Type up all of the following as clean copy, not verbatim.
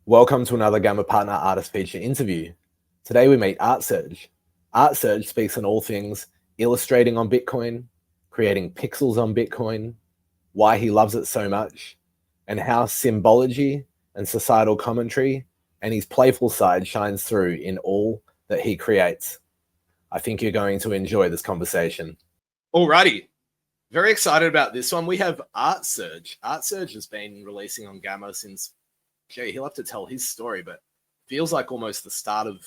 Welcome to another Gamma Partner Artist Feature interview. Today we meet Artserge. Artserge speaks on all things illustrating on Bitcoin, creating pixels on Bitcoin, why he loves it so much, and how symbology and societal commentary and his playful side shines through in all that he creates. I think you're going to enjoy this conversation. Alrighty. Very excited about this one. We have Artserge. Artserge has been releasing on Gamma since, he'll have to tell his story, but feels like almost the start of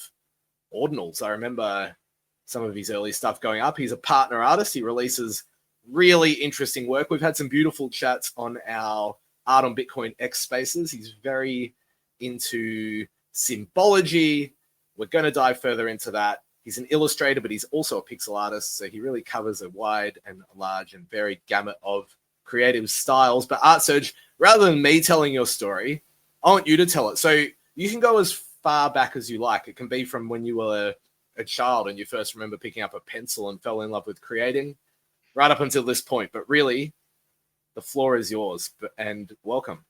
Ordinals. I remember some of his early stuff going up. He's a partner artist. He releases really interesting work. We've had some beautiful chats on our Art on Bitcoin X spaces. He's very into symbology. We're going to dive further into that. He's an illustrator, but he's also a pixel artist. So he really covers a wide and large and varied gamut of creative styles. But Artserge, rather than me telling your story, I want you to tell it. So you can go as far back as you like. It can be from when you were a child and you first remember picking up a pencil and fell in love with creating, right up until this point. But really, the floor is yours. And welcome.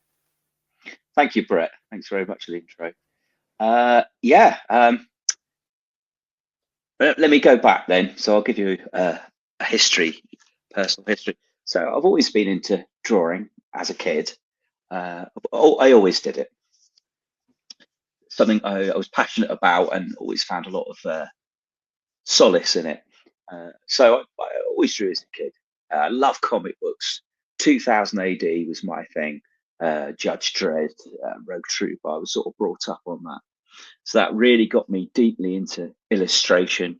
Thank you, Brett. Thanks very much for the intro. Let me go back then. So I'll give you a history, personal history. So I've always been into drawing as a kid. I always did it. Something I was passionate about and always found a lot of solace in it. So I always drew as a kid. I love comic books. 2000 AD was my thing. Judge Dredd, Rogue Trooper. I was sort of brought up on that. So that really got me deeply into illustration.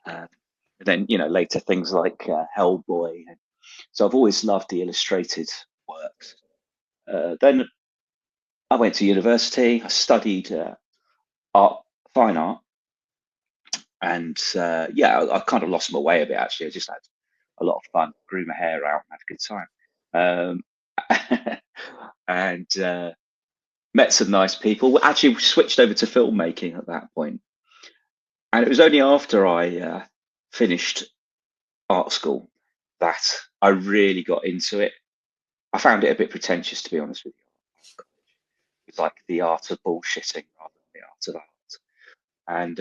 Then, later things like Hellboy. So I've always loved the illustrated works. Then I went to university. I studied fine art. And I kind of lost my way a bit, actually. I just had a lot of fun, grew my hair out, and had a good time. And met some nice people. We actually switched over to filmmaking at that point. And it was only after I finished art school that I really got into it. I found it a bit pretentious, to be honest with you. It's like the art of bullshitting rather than the art of art. And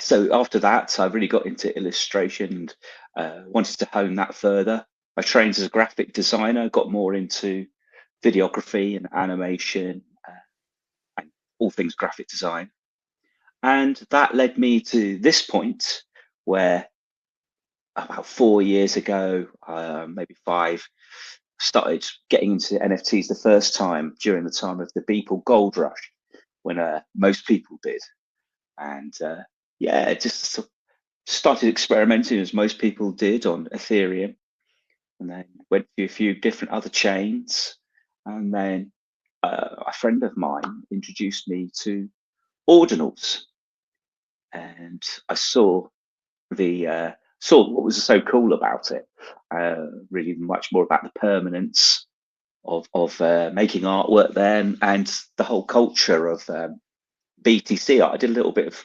so after that, I really got into illustration and wanted to hone that further. I trained as a graphic designer, got more into videography and animation and all things graphic design. And that led me to this point where about 4 years ago, maybe 5, started getting into NFTs the first time during the time of the Beeple Gold Rush, when most people did. And just started experimenting as most people did on Ethereum, and then went through a few different other chains. And then a friend of mine introduced me to Ordinals, and I saw what was so cool about it. Really, much more about the permanence of making artwork then, and the whole culture of BTC art. I did a little bit of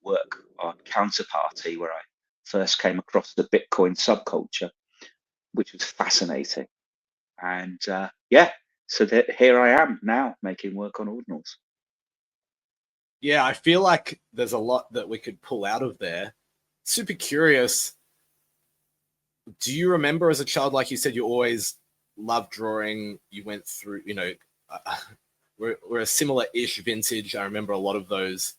work on Counterparty, where I first came across the Bitcoin subculture, which was fascinating. And so here I am now making work on Ordinals. Yeah, I feel like there's a lot that we could pull out of there. Super curious. Do you remember as a child, like you said, you always loved drawing? You went through, we're a similar-ish vintage. I remember a lot of those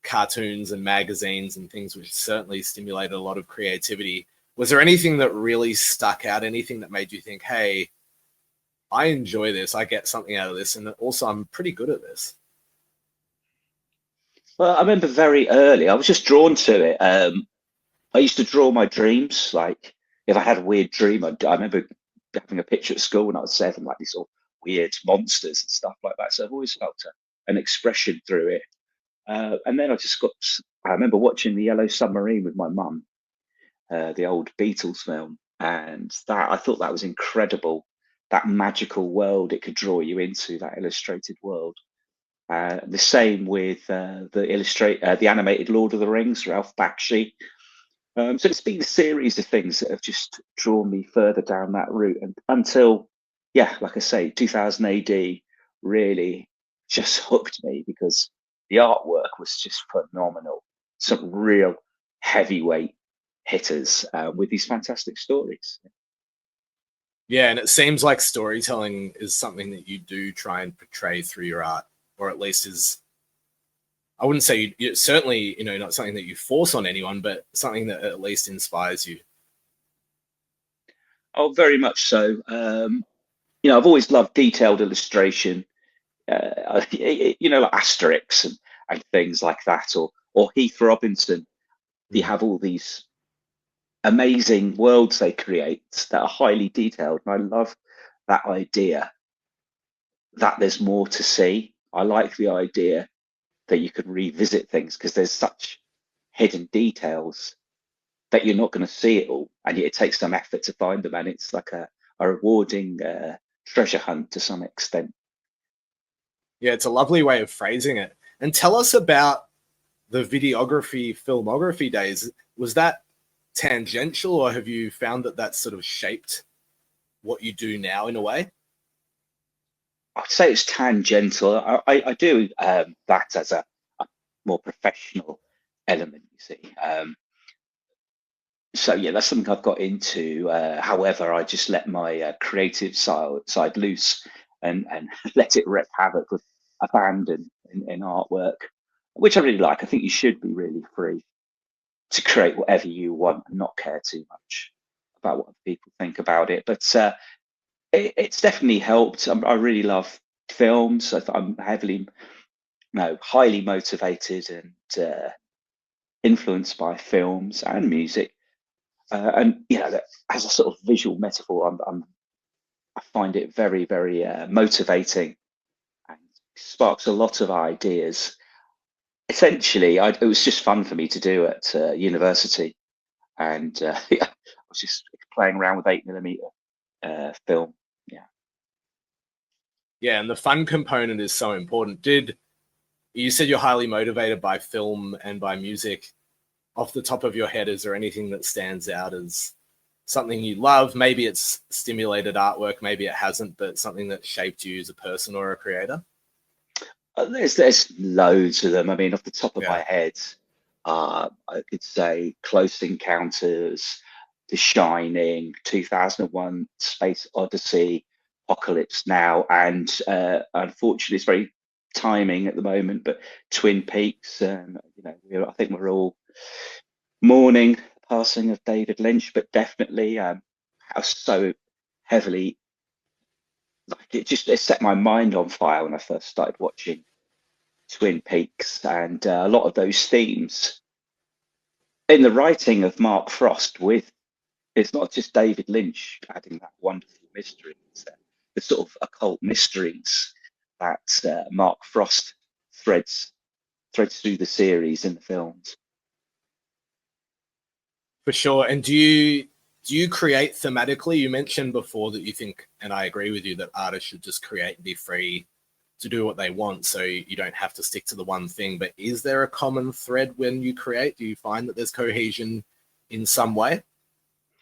cartoons and magazines and things, which certainly stimulated a lot of creativity. Was there anything that really stuck out? Anything that made you think, hey, I enjoy this, I get something out of this, and also I'm pretty good at this? Well, I remember very early, I was just drawn to it. I used to draw my dreams. Like if I had a weird dream, I remember having a picture at school when I was 7, like these sort of weird monsters and stuff like that. So I've always felt an expression through it. And then I remember watching The Yellow Submarine with my mum, the old Beatles film. And I thought that was incredible, that magical world it could draw you into, that illustrated world. The same with the animated Lord of the Rings, Ralph Bakshi. So it's been a series of things that have just drawn me further down that route, and until, like I say, 2000 AD, really just hooked me, because the artwork was just phenomenal. Some real heavyweight hitters with these fantastic stories. Yeah, and it seems like storytelling is something that you do try and portray through your art, or at least is, I wouldn't say certainly, not something that you force on anyone, but something that at least inspires you. Oh, very much so. I've always loved detailed illustration, like Asterix and things like that, or Heath Robinson. You have all these amazing worlds they create that are highly detailed, and I love that idea that there's more to see. I like the idea that you could revisit things, because there's such hidden details that you're not going to see it all, and yet it takes some effort to find them, and it's like a rewarding treasure hunt to some extent. Yeah, it's a lovely way of phrasing it. And tell us about the videography, filmography days. Was that tangential, or have you found that that's sort of shaped what you do now in a way? I'd say it's tangential. I do that as a more professional element, you see. So yeah, that's something I've got into. However, I just let my creative side loose, and let it wreak havoc with abandon in artwork, which I really like. I think you should be really free to create whatever you want and not care too much about what people think about it. But it's definitely helped. I really love films. I'm heavily, no, highly motivated and influenced by films and music. And as a sort of visual metaphor, I find it very, very motivating, and sparks a lot of ideas. Essentially, it was just fun for me to do at university, and yeah, I was just playing around with 8mm film. Yeah. Yeah, and the fun component is so important. You said you're highly motivated by film and by music. Off the top of your head, is there anything that stands out as something you love? Maybe it's stimulated artwork, maybe it hasn't, but something that shaped you as a person or a creator? There's loads of them. I mean, off the top of Yeah. my head, I could say Close Encounters, The Shining, 2001: Space Odyssey, Apocalypse Now, and unfortunately, it's very timing at the moment, but Twin Peaks. I think we're all mourning the passing of David Lynch, but definitely, I was so heavily, like, it set my mind on fire when I first started watching Twin Peaks, and a lot of those themes in the writing of Mark Frost. With It's not just David Lynch adding that wonderful mystery; it's the sort of occult mysteries that Mark Frost threads through the series and the films. For sure. And do you create thematically? You mentioned before that you think, and I agree with you, that artists should just create and be free to do what they want, so you don't have to stick to the one thing. But is there a common thread when you create? Do you find that there's cohesion in some way?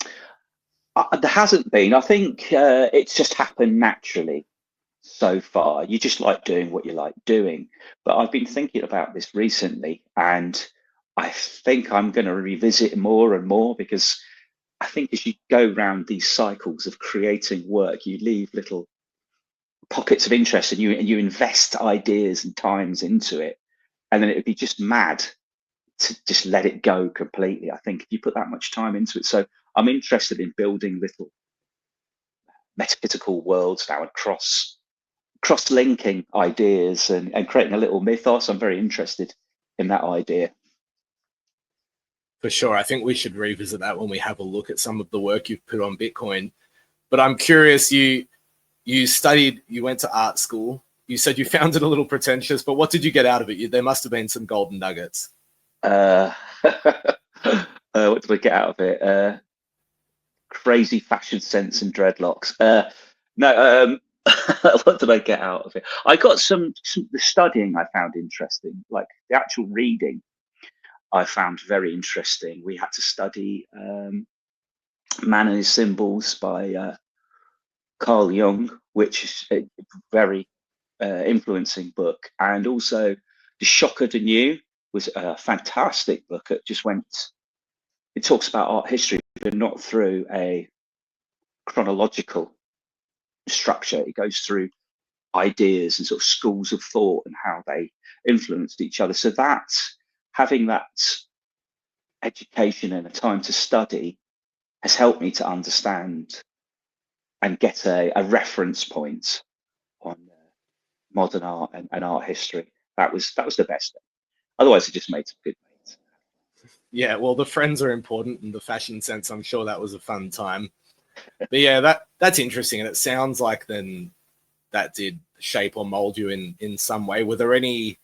There hasn't been. I think it's just happened naturally so far. You just like doing what you like doing. But I've been thinking about this recently, and I think I'm going to revisit more and more, because I think as you go round these cycles of creating work, you leave little pockets of interest, and you invest ideas and times into it, and then it would be just mad to just let it go completely. I think if you put that much time into it, so I'm interested in building little metaphysical worlds now, and cross linking ideas, and creating a little mythos. I'm very interested in that idea. For sure. I think we should revisit that when we have a look at some of the work you've put on Bitcoin. But I'm curious, you went to art school. You said you found it a little pretentious, but what did you get out of it? There must have been some golden nuggets. What did I get out of it? Crazy fashion sense and dreadlocks. No, what did I get out of it? I got some the studying I found interesting, like the actual reading I found very interesting. We had to study Man and His Symbols by Carl Jung, which is very influencing book. And also The Shocker to New was a fantastic book. It talks about art history, but not through a chronological structure. It goes through ideas and sort of schools of thought and how they influenced each other. So that, having that education and a time to study, has helped me to understand and get a reference point on modern art and art history. That was the best thing. Otherwise, it just made some good mates. Yeah, well, the friends are important, and the fashion sense, I'm sure that was a fun time. But yeah, that's interesting, and it sounds like then that did shape or mold you in some way. Were there any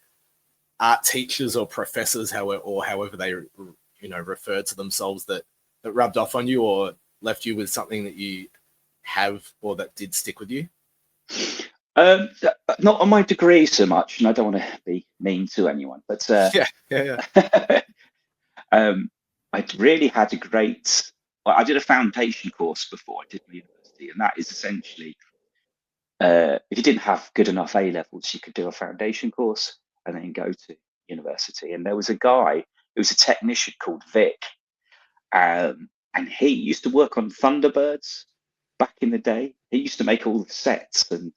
art teachers or professors, however they referred to themselves, that rubbed off on you or left you with something that you have or that did stick with you? Not on my degree so much, and I don't want to be mean to anyone, but Yeah. I really had a great. I did a foundation course before I did my university, and that is essentially if you didn't have good enough A levels, you could do a foundation course and then go to university. And there was a guy who was a technician called Vic, and he used to work on Thunderbirds back in the day. He used to make all the sets and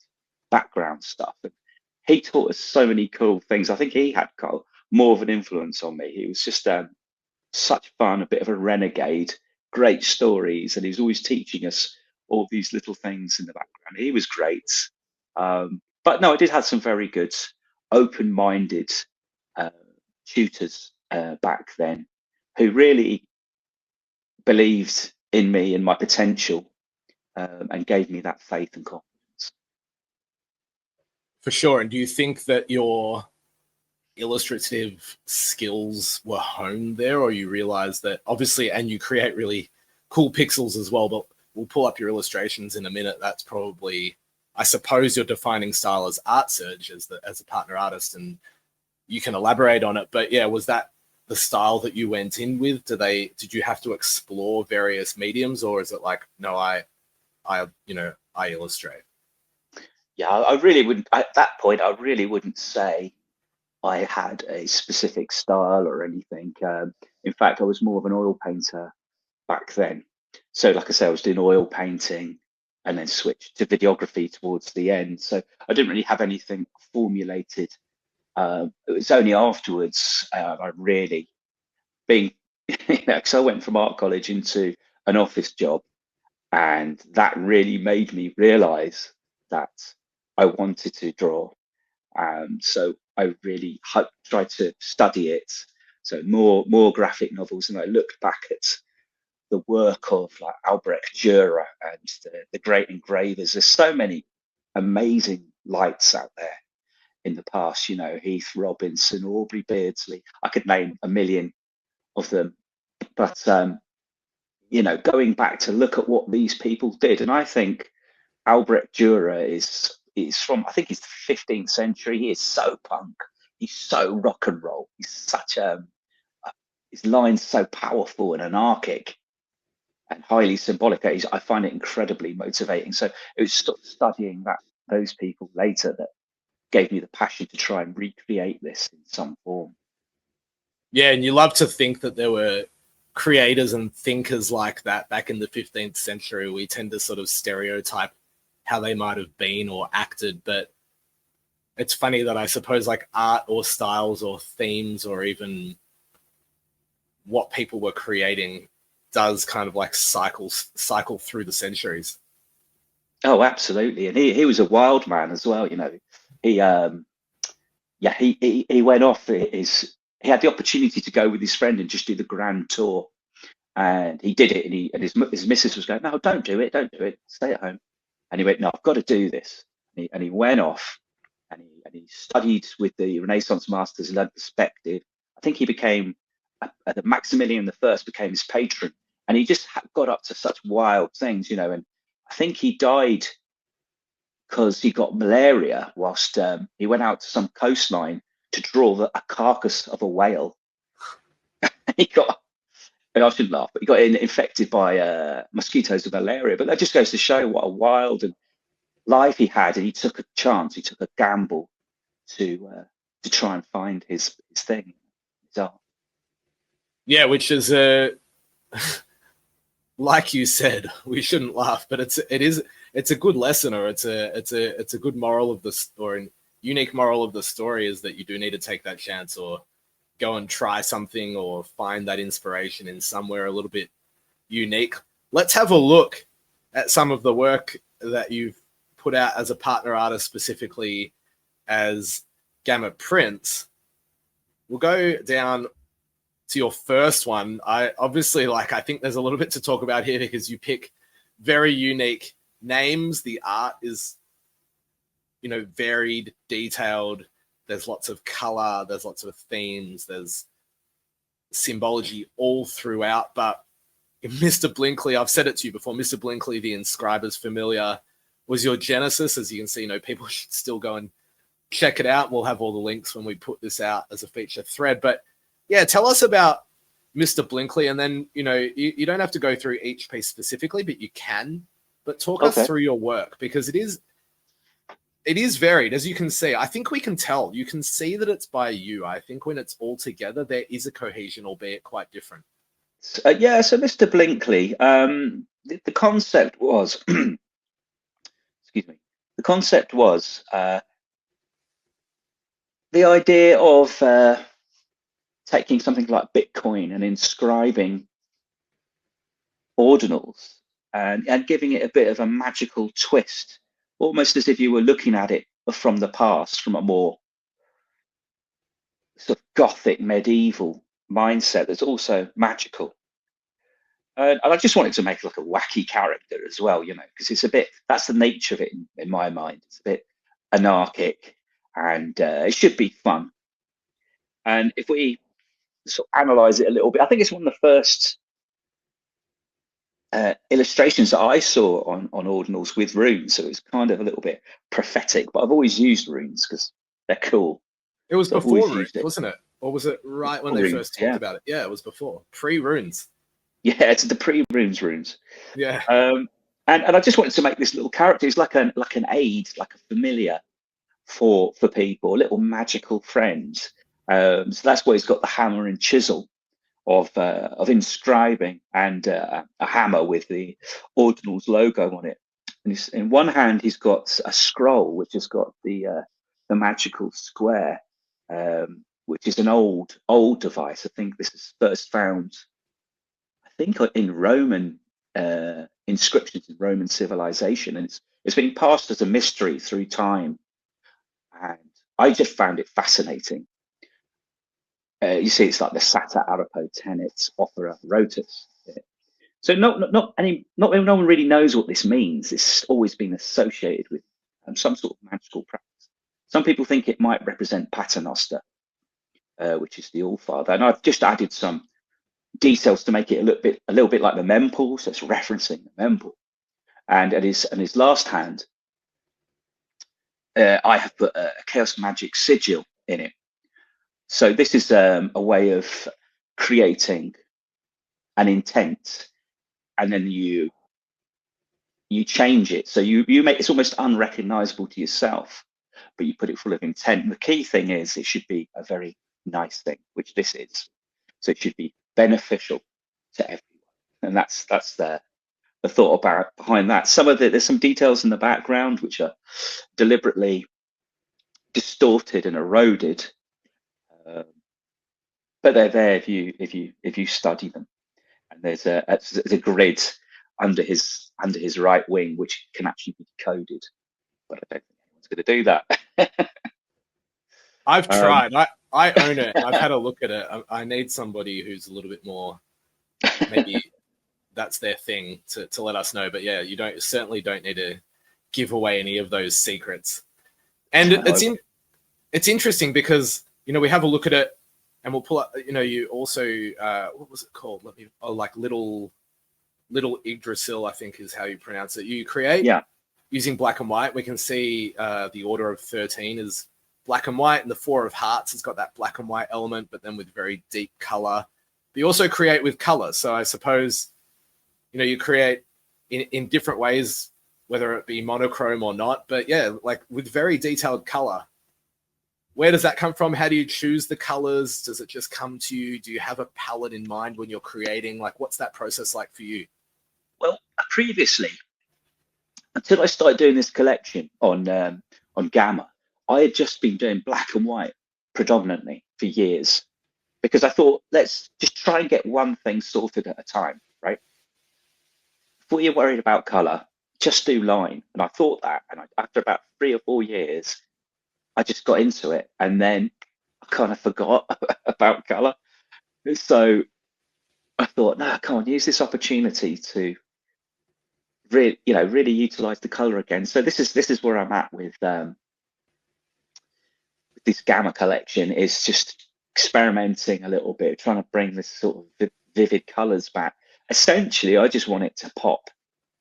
background stuff. And he taught us so many cool things. I think he had more of an influence on me. He was just such fun, a bit of a renegade, great stories, and he was always teaching us all these little things in the background. He was great. But no, I did have some very good, open-minded tutors back then who really believed in me and my potential and gave me that faith and confidence. For sure. And do you think that your illustrative skills were honed there, or you realize that obviously, and you create really cool pixels as well, but we'll pull up your illustrations in a minute. That's probably, I suppose, your defining style as Artserge as a partner artist, and you can elaborate on it. But yeah, was that the style that you went in with? Did you have to explore various mediums, or is it like, no, I illustrate? Yeah, I really wouldn't, at that point, I really wouldn't say I had a specific style or anything. In fact, I was more of an oil painter back then. So, like I said, I was doing oil painting and then switched to videography towards the end. So I didn't really have anything formulated. It was only afterwards I really being, because I went from art college into an office job, and that really made me realize that I wanted to draw. So I really tried to study it. So more graphic novels, and I looked back at the work of like Albrecht Dürer and the great engravers. There's so many amazing lights out there in the past. Heath Robinson, Aubrey Beardsley. I could name a million of them, but going back to look at what these people did, and I think Albrecht Dürer is from, I think he's the 15th century. He is so punk. He's so rock and roll. He's such his lines so powerful and anarchic and highly symbolic. I find it incredibly motivating. So it was studying those people later that gave me the passion to try and recreate this in some form. Yeah, and you love to think that there were creators and thinkers like that back in the 15th century. We tend to sort of stereotype how they might have been or acted, but it's funny that I suppose like art or styles or themes or even what people were creating does kind of like cycle through the centuries. Oh, absolutely. And he was a wild man as well. He he went off he had the opportunity to go with his friend and just do the grand tour, and he did it. And his missus was going, no, don't do it, stay at home. And he went, no, I've got to do this. And he went off and he studied with the Renaissance masters, learned perspective. I think he became the Maximilian I became his patron, and he just got up to such wild things, and I think he died because he got malaria whilst he went out to some coastline to draw a carcass of a whale. He got, I shouldn't laugh, but he got infected by mosquitoes with malaria. But that just goes to show what a wild and life he had, and he took a chance, he took a gamble to try and find his thing, his art. Yeah, which is like you said, we shouldn't laugh, but it's a good lesson, or it's a good moral of the story. Unique moral of the story is that you do need to take that chance, or go and try something, or find that inspiration in somewhere a little bit unique. Let's have a look at some of the work that you've put out as a partner artist, specifically as Gamma Prints. We'll go down to your first one. I think there's a little bit to talk about here, because you pick very unique names. The art is, varied, detailed. There's lots of color, there's lots of themes, there's symbology all throughout. But Mr. Blinkley, I've said it to you before, Mr. Blinkley, the inscriber's familiar, was your genesis. As you can see, people should still go and check it out. We'll have all the links when we put this out as a feature thread. But yeah, tell us about Mr. Blinkley, and then, you don't have to go through each piece specifically, but you can. But talk us through your work, because it is varied, as you can see. I think we can tell. You can see that it's by you. I think when it's all together, there is a cohesion, albeit quite different. So Mr. Blinkley, the concept was, excuse me, the concept was the idea of taking something like Bitcoin and inscribing ordinals and giving it a bit of a magical twist, almost as if you were looking at it from the past, from a more sort of Gothic medieval mindset that's also magical. And I just wanted to make like a wacky character as well, because it's a bit, that's the nature of it in my mind. It's a bit anarchic, and it should be fun. And if we sort of analyze it a little bit, I think it's one of the first illustrations that I saw on ordinals with runes. So it's kind of a little bit prophetic, but I've always used runes because they're cool. It was before runes, wasn't it? Or was it right when they first talked about it? Yeah, it was before. Pre-runes. Yeah, it's the pre-runes. Yeah. And I just wanted to make this little character. It's like an aid, like a familiar for people, a little magical friend. So that's why he's got the hammer and chisel of inscribing, and a hammer with the ordinals logo on it. And in one hand, he's got a scroll which has got the magical square, which is an old device. I think this is first found, in Roman inscriptions in Roman civilization, and it's been passed as a mystery through time. And I just found it fascinating. You see, it's like the Sata Arapo Tenet Opera Rotus. So no one really knows what this means. It's always been associated with some sort of magical practice. Some people think it might represent Paternoster, which is the All-Father, and I've just added some details to make it a little bit like the mempool. So it's referencing the mempool, and at his last hand, I have put a Chaos Magic sigil in it. So this is a way of creating an intent, and then you change it. So you make it's almost unrecognizable to yourself, but you put it full of intent. And the key thing is it should be a very nice thing, which this is. So it should be beneficial to everyone, and that's the thought behind that. There's some details in the background which are deliberately distorted and eroded. But they're there if you study them. And there's a grid under his right wing which can actually be decoded, but I don't think anyone's going to do that. I've tried. I own it. I've had a look at it. I need somebody who's a little bit more, maybe that's their thing, to let us know. But yeah, you certainly don't need to give away any of those secrets. And it's interesting because we have a look at it. And we'll pull up, you also, what was it called? Like little Yggdrasil, I think is how you pronounce it. You create using black and white. We can see the Order of 13 is black and white, and the Four of Hearts has got that black and white element, but then with very deep color. But you also create with color. So I suppose, you create in different ways whether it be monochrome or not. But yeah, like with very detailed color, where does that come from? How do you choose the colors? Does it just come to you? Do you have a palette in mind when you're creating? Like, what's that process like for you? Well, previously, until I started doing this collection on Gamma, I had just been doing black and white predominantly for years because I thought, let's just try and get one thing sorted at a time, right? Before you're worried about color, just do line. And I thought that, and after about 3 or 4 years, I just got into it, and then I kind of forgot about color. So I thought, no, I can't use this opportunity to really utilize the color again. So this is where I'm at with this Gamma collection, is just experimenting a little bit, trying to bring this sort of vivid colors back. Essentially, I just want it to pop,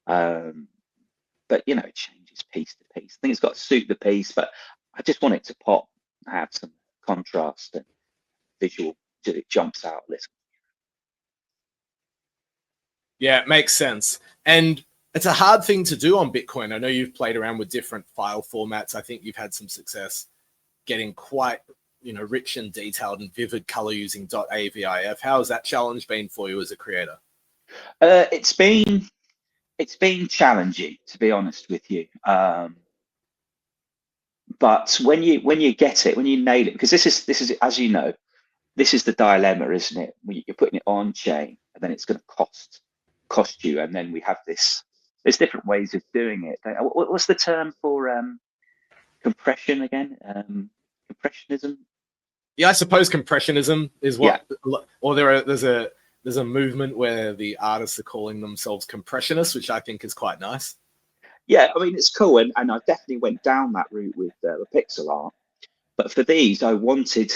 but it changes piece to piece. I think it's got to suit the piece, but I just want it to pop, have some contrast and visual, so it jumps out a little. Yeah, it makes sense. And it's a hard thing to do on Bitcoin. I know you've played around with different file formats. I think you've had some success getting quite, rich and detailed and vivid color using .avif. How has that challenge been for you as a creator? It's been challenging, to be honest with you. But when you get it, when you nail it, because this is as you know, this is the dilemma, isn't it? You're putting it on chain, and then it's going to cost you, and then we have this. There's different ways of doing it. What's the term for compression again? Compressionism. Yeah, I suppose compressionism is what, Yeah. or there's a movement where the artists are calling themselves compressionists, which I think is quite nice. Yeah, I mean it's cool, and I definitely went down that route with the pixel art. But for these, I wanted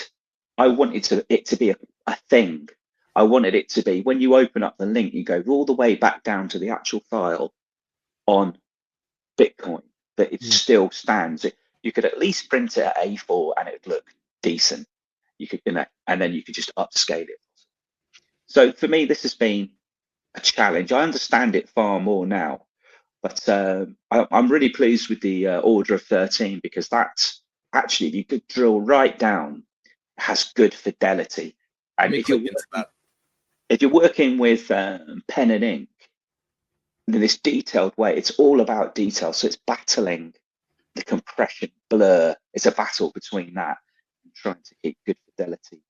it to be a thing. I wanted it to be, when you open up the link, you go all the way back down to the actual file on Bitcoin, that it still stands. You could at least print it at A4 and it would look decent. You could, and then you could just upscale it. So for me, this has been a challenge. I understand it far more now, but I'm really pleased with the Order of 13, because that's actually, if you could drill right down, has good fidelity. And if you're working with pen and ink in this detailed way, it's all about detail. So it's battling the compression, blur. It's a battle between that and trying to keep good fidelity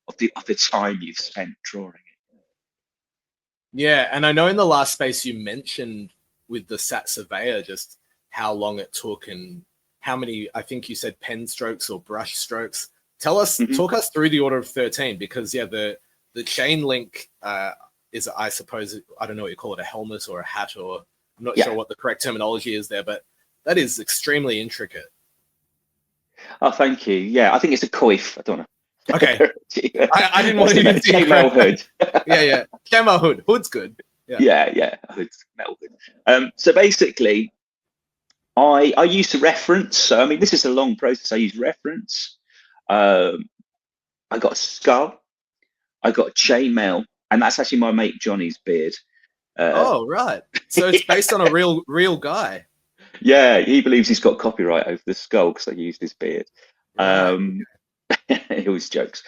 of the time you've spent drawing it. Yeah, and I know in the last space you mentioned with the Sat Surveyor just how long it took and how many, I think you said pen strokes or brush strokes. Talk us through the Order of 13, because the chain link is, I suppose, I don't know what you call it, a helmet or a hat, or I'm not sure what the correct terminology is there, but that is extremely intricate. Oh, thank you. Yeah, I think it's a coif. I don't know. Okay. I didn't want to use chainmail hood. yeah. Chainmail hood. Hood's good. Yeah. Hood's metal hood. So basically, I used to reference. So, I mean, this is a long process. I use reference. I got a skull. I got a chainmail, and that's actually my mate Johnny's beard. Oh, right. So it's based on a real guy. Yeah, he believes he's got copyright over the skull because I used his beard. Right. He always jokes.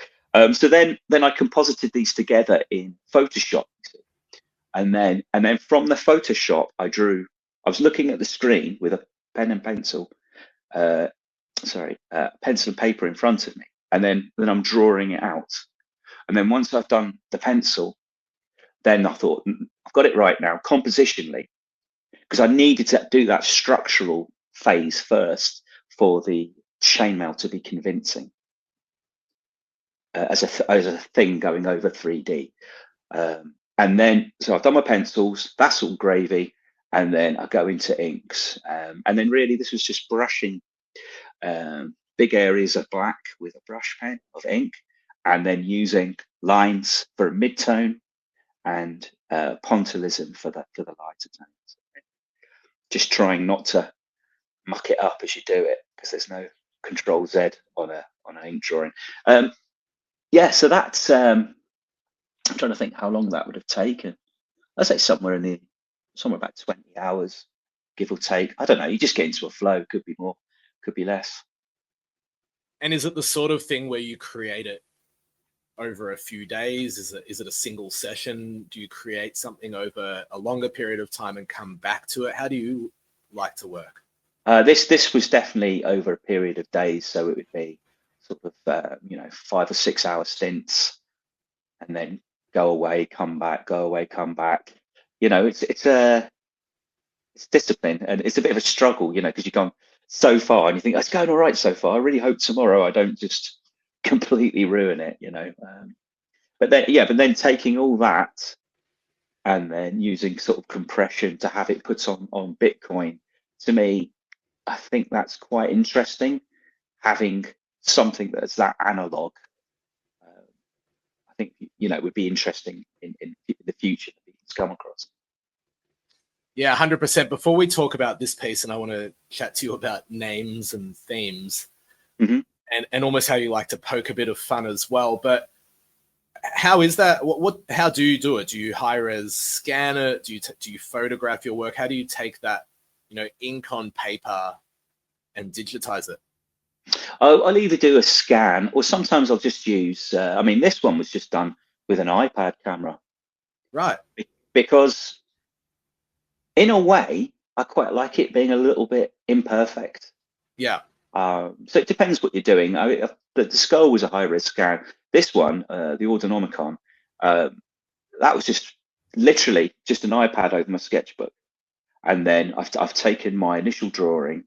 So then I composited these together in Photoshop, and then from the Photoshop I drew. I was looking at the screen with a pen and pencil, pencil and paper in front of me, and then I'm drawing it out. And then once I've done the pencil, then I thought, I've got it right now compositionally, because I needed to do that structural phase first for the chainmail to be convincing as a thing going over 3D. And then, so I've done my pencils, that's all gravy, and then I go into inks. And then really this was just brushing big areas of black with a brush pen of ink, and then using lines for a mid-tone and pointillism for the lighter tones. Just trying not to muck it up as you do it, because there's no Control Z on an ink drawing. So that's I'm trying to think how long that would have taken. I'd say somewhere about 20 hours give or take. I don't know. You just get into a flow. Could be more, could be less. And is it the sort of thing where you create it over a few days? Is it a single session? Do you create something over a longer period of time and come back to it? How do you like to work? This was definitely over a period of days, so it would be sort of 5 or 6 hour stints, and then go away, come back, go away, come back. It's discipline, and it's a bit of a struggle, because you've gone so far and you think, it's going all right so far. I really hope tomorrow I don't just completely ruin it. But then taking all that and then using sort of compression to have it put on Bitcoin, to me, I think that's quite interesting. Having something that's that analog, I think it would be interesting in the future that people come across. Yeah, 100%. Before we talk about this piece, and I want to chat to you about names and themes, mm-hmm. and almost how you like to poke a bit of fun as well. But how is that? How do you do it? Do you high-res scan it? Do you photograph your work? How do you take that, ink on paper and digitize it? I'll either do a scan, or sometimes I'll just use. This one was just done with an iPad camera, right? Because in a way, I quite like it being a little bit imperfect. Yeah. So it depends what you're doing. The skull was a high-res scan. This one, the Autonomicon, that was just literally just an iPad over my sketchbook, and then I've taken my initial drawing,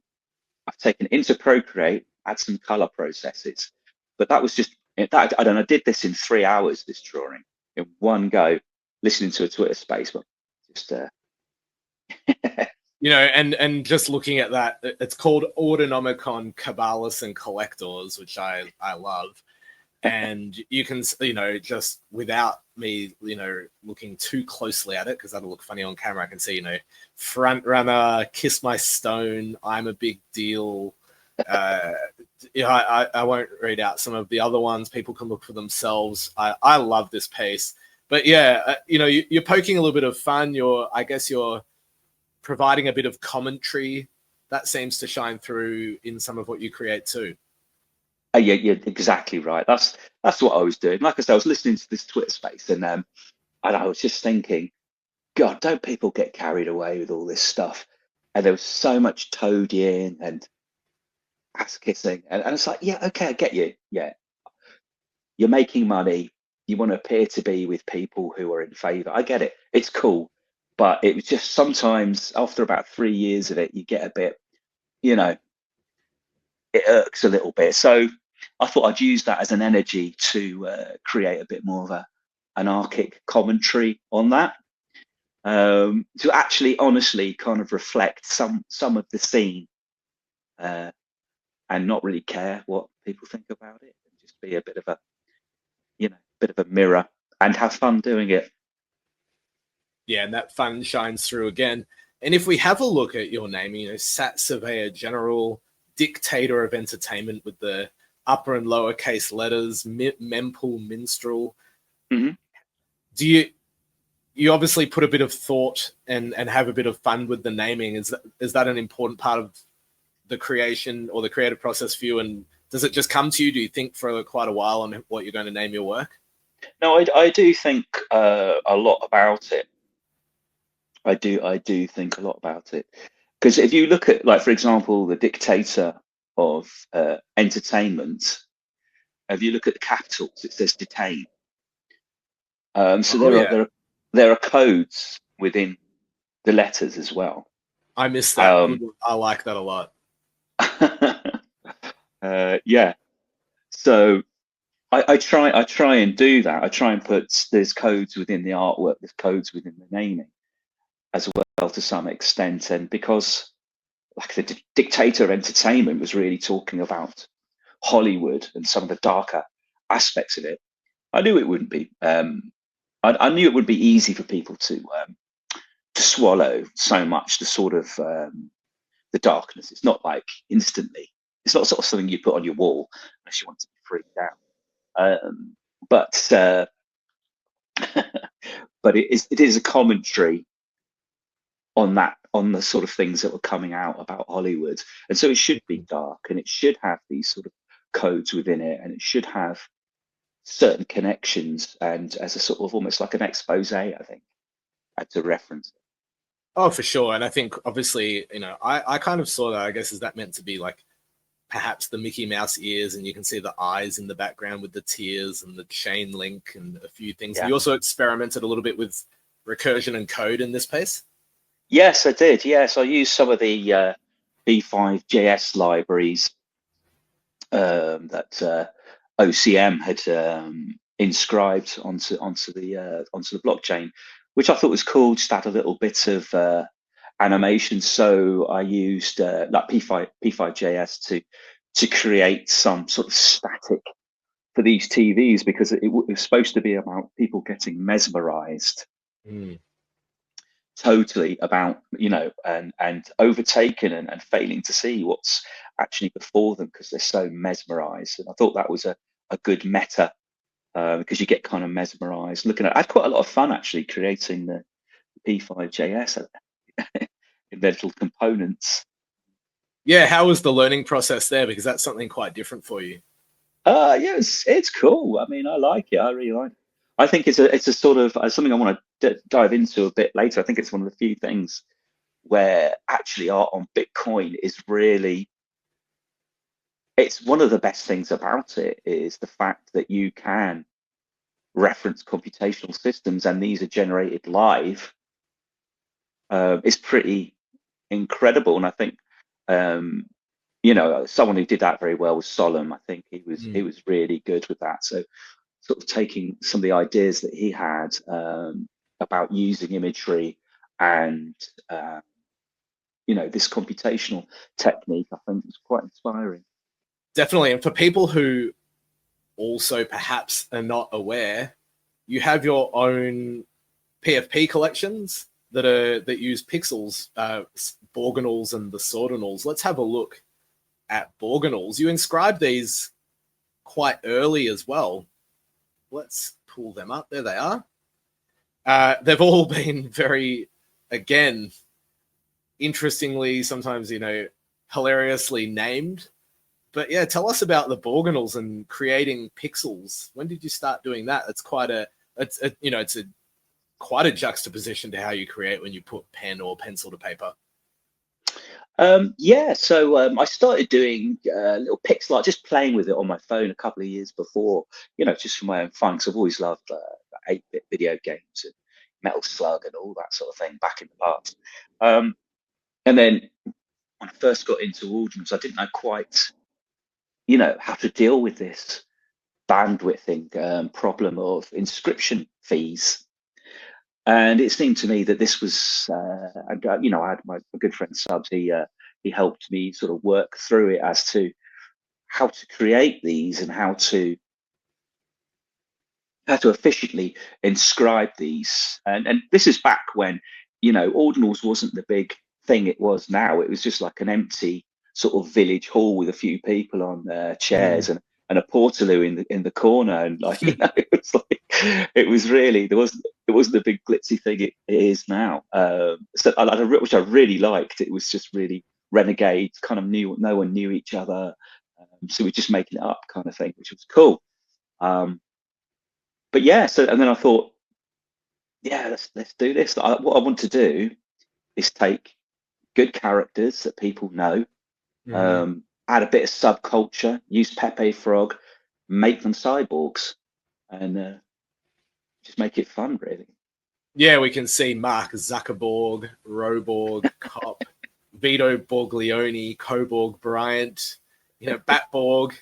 I've taken into Procreate, add some color processes, but that was just that. I don't know. I did this in 3 hours. This drawing in one go, listening to a Twitter space, but just. And just looking at that, it's called Autonomicon Cabalists and Collectors, which I love. And you can, just without me, looking too closely at it, because that'll look funny on camera, I can see, Front Runner, Kiss My Stone, I'm a Big Deal. I won't read out some of the other ones. People can look for themselves. I love this piece. But yeah, you're poking a little bit of fun. You're providing a bit of commentary that seems to shine through in some of what you create too. Yeah, you're exactly right. That's what I was doing. Like I said, I was listening to this Twitter space, and I was just thinking, God, don't people get carried away with all this stuff? And there was so much toadying and ass kissing, and it's like, yeah, okay, I get you. Yeah, you're making money. You want to appear to be with people who are in favor. I get it. It's cool. But it was just sometimes after about 3 years of it, you get a bit, it irks a little bit. So I thought I'd use that as an energy to create a bit more of an anarchic commentary on that, to actually honestly kind of reflect some of the scene, and not really care what people think about it, and just be a bit of a mirror and have fun doing it. Yeah, and that fun shines through again. And if we have a look at your name, Sat Surveyor General, Dictator of Entertainment with the upper and lowercase letters, Mempool Minstrel. Mm-hmm. Do you obviously put a bit of thought and have a bit of fun with the naming? Is that an important part of the creation or the creative process for you? And does it just come to you? Do you think for quite a while on what you're going to name your work? No, I do think a lot about it. I do think a lot about it, because if you look at, like, for example, the Dictator of Entertainment, if you look at the capitals, it says detain. So there are codes within the letters as well. I miss that. I like that a lot. Yeah. So I try and do that. I try and put, there's codes within the artwork, there's codes within the naming as well to some extent. And because, like, the Dictator of Entertainment was really talking about Hollywood and some of the darker aspects of it, I knew it wouldn't be. I knew it would be easy for people to swallow so much the sort of the darkness. It's not like instantly. It's not sort of something you put on your wall unless you want to be freaked out. But it is a commentary on on the sort of things that were coming out about Hollywood. And so it should be dark, and it should have these sort of codes within it, and it should have certain connections, and as a sort of almost like an expose, I think, to reference it. Oh, for sure. And I think obviously, I kind of saw that, I guess, is that meant to be like perhaps the Mickey Mouse ears, and you can see the eyes in the background with the tears and the chain link and a few things. Yeah. You also experimented a little bit with recursion and code in this piece. Yes, I did. Yes, I used some of the P5JS libraries that OCM had inscribed onto the blockchain, which I thought was cool. Just add a little bit of animation. So I used like P5JS to create some sort of static for these TVs, because it was supposed to be about people getting mesmerized. Totally about, and overtaken and failing to see what's actually before them because they're so mesmerized. And I thought that was a good meta, because you get kind of mesmerized looking at it. I had quite a lot of fun actually creating the P5JS in their little components. Yeah, how was the learning process there? Because that's something quite different for you. Yeah, it's cool. I mean, I like it. I really like it. I think it's a sort of something I want to dive into a bit later. I think it's one of the few things where actually art on Bitcoin is really, it's one of the best things about it is the fact that you can reference computational systems, and these are generated live. It's pretty incredible. And I think, someone who did that very well was Solomon. I think he was really good with that. So sort of taking some of the ideas that he had about using imagery and this computational technique, I think was quite inspiring. Definitely. And for people who also perhaps are not aware, you have your own PFP collections that use pixels, Borganals and the Sordanals. Let's have a look at Borganals. You inscribed these quite early as well. Let's pull them up. There they are. They've all been very, again, interestingly, sometimes, hilariously named. But yeah, tell us about the Borganals and creating pixels. When did you start doing that? It's quite quite a juxtaposition to how you create when you put pen or pencil to paper. So I started doing little pixel art, just playing with it on my phone a couple of years before, just for my own fun, because I've always loved 8-bit video games and Metal Slug and all that sort of thing back in the past. And then when I first got into Ordnance, I didn't know quite, how to deal with this bandwidth problem of inscription fees. And it seemed to me that this was, I had my good friend Subs. He helped me sort of work through it as to how to create these and how to efficiently inscribe these. And this is back when, Ordinals wasn't the big thing it was now. It was just like an empty sort of village hall with a few people on chairs and a portaloo in the corner, and like it was really it wasn't the big glitzy thing it is now. Which I really liked. It was just really renegade, kind of no one knew each other, so we're just making it up kind of thing, which was cool. But yeah, and then I thought, yeah, let's do this. What I want to do is take good characters that people know, add a bit of subculture, use Pepe Frog, make them cyborgs, and just make it fun, really. Yeah, we can see Mark Zuckerborg, Roborg, Cop, Vito Borglione, Coborg Bryant, Batborg.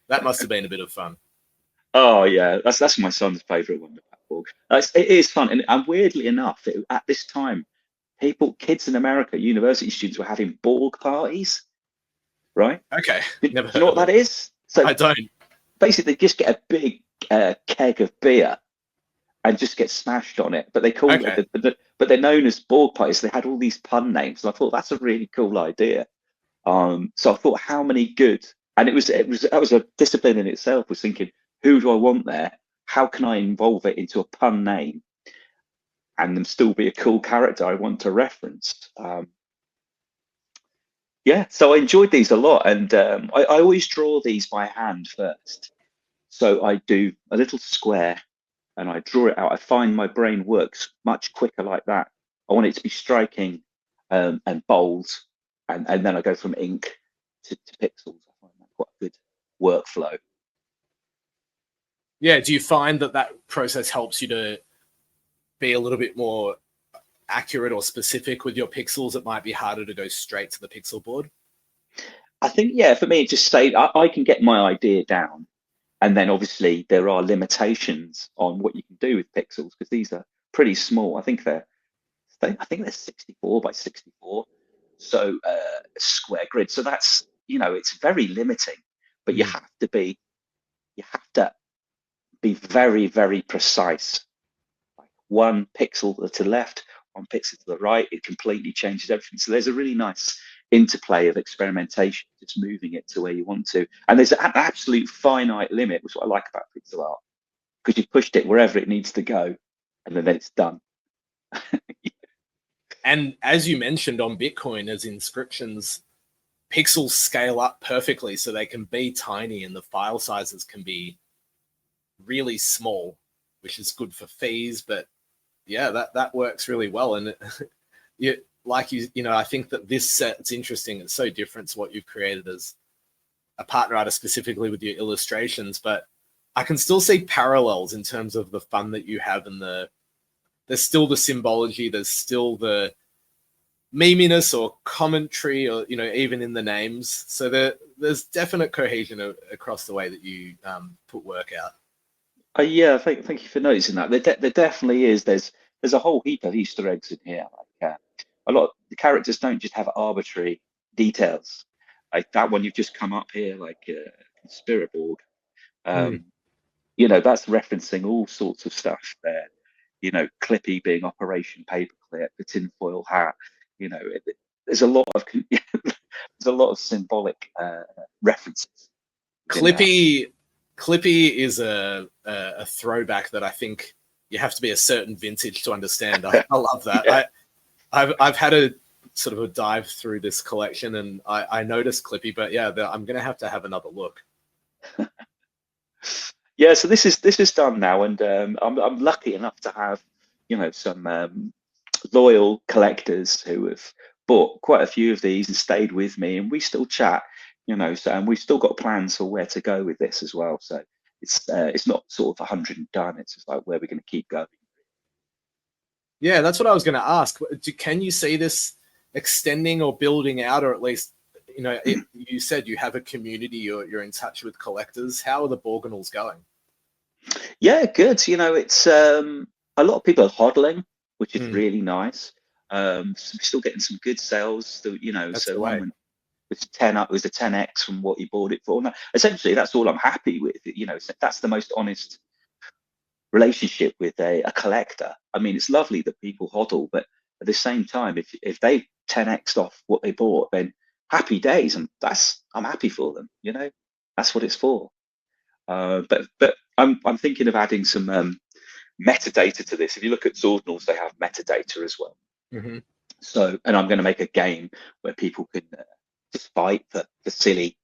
That must have been a bit of fun. Oh yeah, that's my son's favourite one, the Batborg. It is fun, and weirdly enough, at this time, kids in America, university students were having Borg parties, right? Okay, do you know what that is? So I don't. Basically, just get a big keg of beer and just get smashed on it. But they call it, but they're known as Borg parties. They had all these pun names, and I thought that's a really cool idea. So I thought, how many good, and that was a discipline in itself. Was thinking, who do I want there? How can I involve it into a pun name? and them still be a cool character I want to reference. Yeah, so I enjoyed these a lot, and I always draw these by hand first. So I do a little square and I draw it out. I find my brain works much quicker like that. I want it to be striking and bold, and then I go from ink to pixels. I find that quite a good workflow. Yeah, do you find that that process helps you to be a little bit more accurate or specific with your pixels? It might be harder to go straight to the pixel board. I think, yeah, for me, it just say I can get my idea down. And then obviously there are limitations on what you can do with pixels because these are pretty small. I think they're 64 by 64, so square grid. So that's, it's very limiting. But you have to be very, very precise. Like one pixel to the left, one pixel to the right, it completely changes everything. So there's a really nice interplay of experimentation, just moving it to where you want to. And there's an absolute finite limit, which is what I like about pixel art, because you've pushed it wherever it needs to go, and then it's done. And as you mentioned on Bitcoin, as inscriptions, pixels scale up perfectly, so they can be tiny and the file sizes can be really small, which is good for fees. But yeah, that works really well. And I think that this set's interesting. It's so different to what you've created as a partner artist, specifically with your illustrations. But I can still see parallels in terms of the fun that you have, and there's still the symbology, there's still the meminess or commentary, or even in the names. So there's definite cohesion across the way that you put work out. Yeah, thank you for noticing that. There definitely is. There's a whole heap of Easter eggs in here. Like a lot, the characters don't just have arbitrary details. Like that one you've just come up here, like Spiritboard. Um, that's referencing all sorts of stuff there. Clippy being Operation Paperclip, the tinfoil hat. There's a lot of there's a lot of symbolic references. Clippy is a throwback that I think you have to be a certain vintage to understand. I love that. Yeah. I've had a sort of a dive through this collection, and I noticed Clippy, but yeah, I'm going to have another look. Yeah, so this is done now, and I'm lucky enough to have some loyal collectors who have bought quite a few of these and stayed with me, and we still chat. And we've still got plans for where to go with this as well. So it's not sort of 100 and done. It's just like where we're going to keep going. Yeah, that's what I was going to ask. Can you see this extending or building out, or at least, you said you have a community, you're in touch with collectors. How are the Borganals going? Yeah, good. It's a lot of people are hodling, which is really nice. So we're still getting some good sales. That's so one was 10 up, was a 10x from what you bought it for. Now, essentially, that's all I'm happy with. That's the most honest relationship with a collector. I mean, it's lovely that people hodl, but at the same time, if they 10x'd off what they bought, then happy days, and I'm happy for them. That's what it's for. But I'm thinking of adding some metadata to this. If you look at Zordnals, they have metadata as well. So, and I'm going to make a game where people can just fight for silly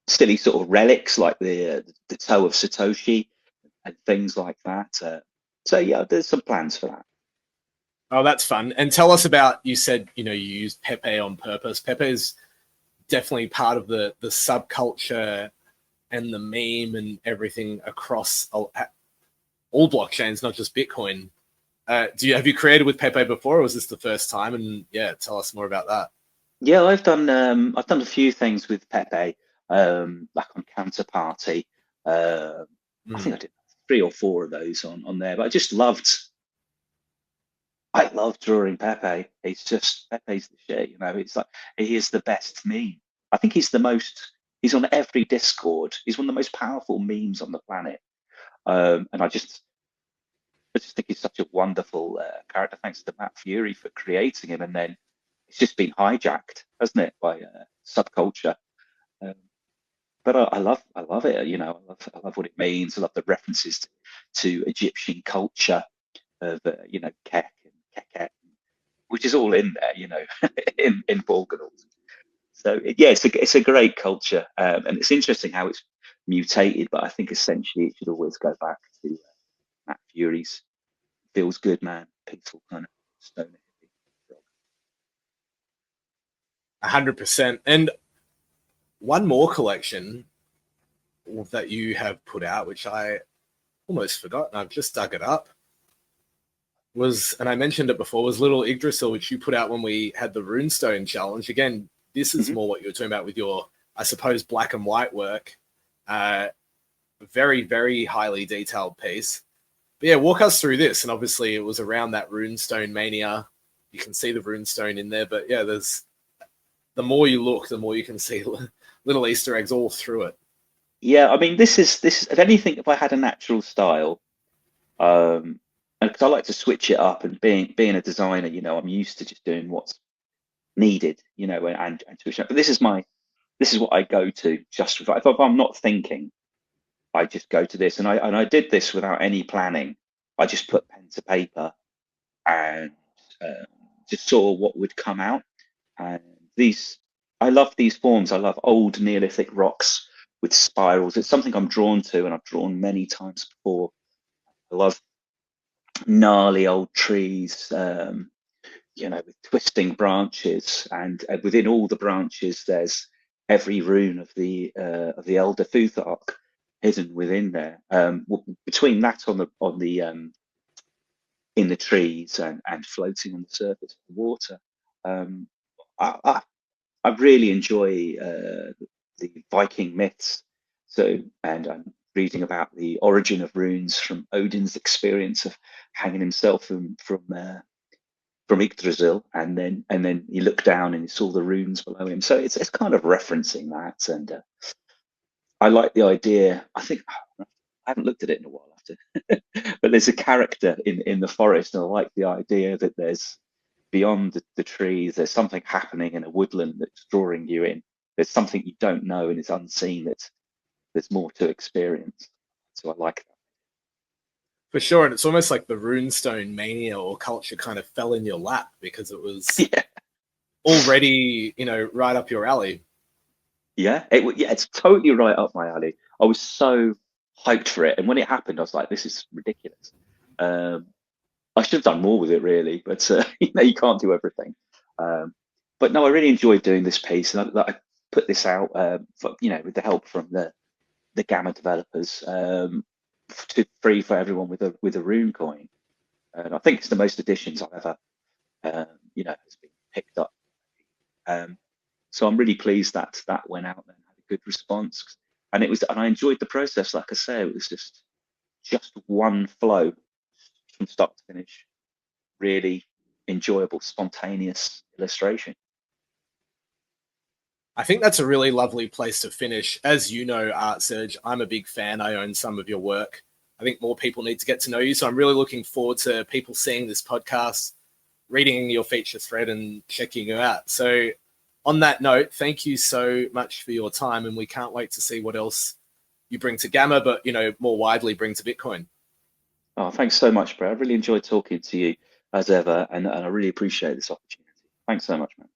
sort of relics like the toe of Satoshi and things like that. So yeah, there's some plans for that. Oh, that's fun. And tell us about, you said, you used Pepe on purpose. Pepe is definitely part of the subculture and the meme and everything across all blockchains, not just Bitcoin. Have you created with Pepe before, or was this the first time? And yeah, tell us more about that. Yeah, I've done a few things with Pepe, like on Counterparty. I think I did 3 or 4 of those on there, but I love drawing Pepe. Pepe's the shit, it's like, he is the best meme. I think he's on every Discord. He's one of the most powerful memes on the planet. And I just think he's such a wonderful character. Thanks to Matt Fury for creating him. And then it's just been hijacked, hasn't it, by subculture. But I love it. I love what it means. I love the references to Egyptian culture of Kek Heket, which is all in there, in Borganals. So yeah, it's a great culture, and it's interesting how it's mutated. But I think essentially it should always go back to Matt Fury's feels good man, peaceful kind of stoner hippie rock. 100%. And one more collection that you have put out, which I almost forgot, and I've just dug it up, was, and I mentioned it before, was Little Yggdrasil, which you put out when we had the Runestone Challenge. Again, this is more what you were talking about with your, I suppose, black and white work. Very, very highly detailed piece. But yeah, walk us through this. And obviously it was around that Runestone mania. You can see the Runestone in there, but yeah, there's, the more you look, the more you can see little Easter eggs all through it. Yeah, I mean, this is if anything, if I had a natural style, and because I like to switch it up, and being a designer, I'm used to just doing what's needed, and switch up. But this is what I go to just if I'm not thinking, I just go to this, and I did this without any planning. I just put pen to paper and just saw what would come out. And I love these forms. I love old Neolithic rocks with spirals. It's something I'm drawn to, and I've drawn many times before. I love gnarly old trees, with twisting branches, and within all the branches, there's every rune of the Elder Futhark hidden within there. Between that on the in the trees and floating on the surface of the water, I really enjoy the Viking myths. So, and I'm reading about the origin of runes from Odin's experience of hanging himself from Yggdrasil, and then you look down and you saw the runes below him. So it's kind of referencing that, and I like the idea. I think I haven't looked at it in a while, but there's a character in the forest, and I like the idea that there's beyond the trees, there's something happening in a woodland that's drawing you in. There's something you don't know and it's unseen. There's more to experience. So I like that. For sure. And it's almost like the Runestone mania or culture kind of fell in your lap because it was already, right up your alley. Yeah, it's totally right up my alley. I was so hyped for it, and when it happened, I was like, "This is ridiculous." I should have done more with it, really, but you can't do everything. But no, I really enjoyed doing this piece, and I put this out, with the help from the Gamma developers, free for everyone with a rune coin. And I think it's the most editions I've ever, has been picked up. So I'm really pleased that went out and had a good response, and I enjoyed the process. Like I say, it was just one flow from start to finish. Really enjoyable, spontaneous illustration. I think that's a really lovely place to finish. As you know, Artserge, I'm a big fan. I own some of your work. I think more people need to get to know you. So I'm really looking forward to people seeing this podcast, reading your feature thread, and checking you out. So on that note, thank you so much for your time, and we can't wait to see what else you bring to Gamma, but more widely bring to Bitcoin. Oh, thanks so much, Brad. I really enjoyed talking to you as ever, and I really appreciate this opportunity. Thanks so much, man.